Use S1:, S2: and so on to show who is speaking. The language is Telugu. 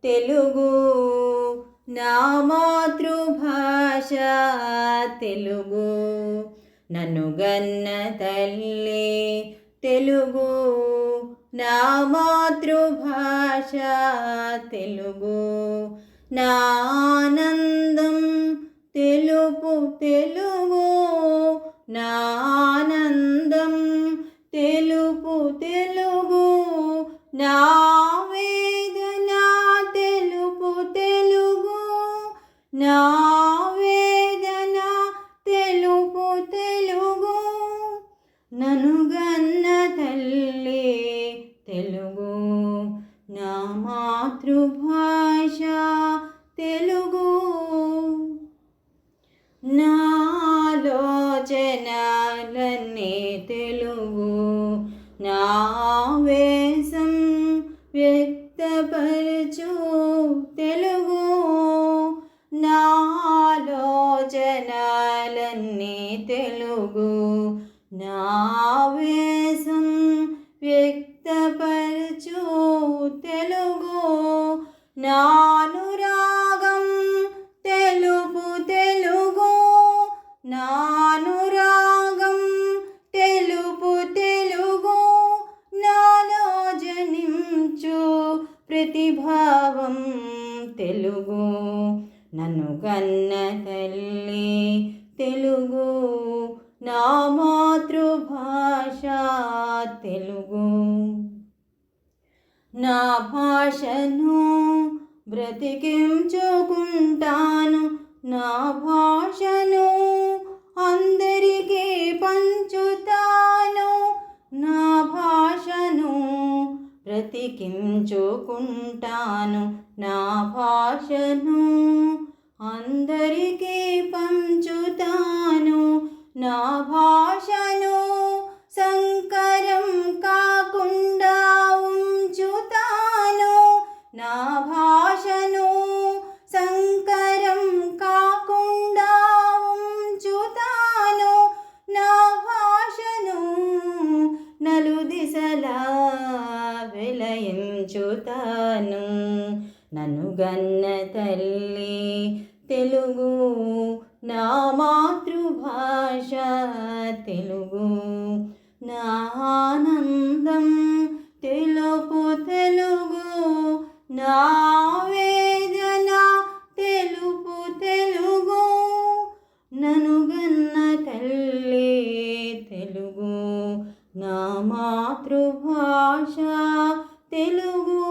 S1: తెలుగు నా మాతృభాష తెలుగు నన్ను గన్న తల్లి తెలుగు నా మాతృభాష తెలుగు నా ఆనందం తెలుపు తెలుగు నా ఆనందం తెలుపు తెలుగు నా వేదన తెలుపు తెలుగు నా వేదన తెలుపు తెలుగు నన్ను గన్న తల్లి తెలుగు నా మాతృభాష తెలుగు నా ఆలోచనలన్నీ తెలుగు నా ఆవేశం వ్యక్తపరచు తెలుగు నా ఆలోచనలన్నీ తెలుగు నా ఆవేశం వ్యక్తపరచు తెలుగు నా అనురాగం తెలుపు తెలుగు నా అనురాగం తెలుపు తెలుగు నాలో జనించు ప్రతిభావం తెలుగు నన్ను కన్న తల్లి తెలుగు నా మాతృభాష తెలుగు నా భాషను బ్రతికించుకుంటాను నా భాషను అందరికీ పంచుతాను నా భాషను బ్రతికించుకుంటాను నా భాషను అందరికీ పంచుతాను నా భాషను సంకరం కాకుండా ఉంచుతాను నా భాషను సంకరం కాకుండా ఉంచుతాను నా భాషను నలుదిశలా వెలయించుతాను నన్ను గన్న తల్లి తెలుగు నా మాతృభాష తెలుగు నా ఆనందం తెలుపు తెలుగు నా వేదన తెలుపు తెలుగు నన్ను గన్న తల్లి తెలుగు నా మాతృభాష తెలుగు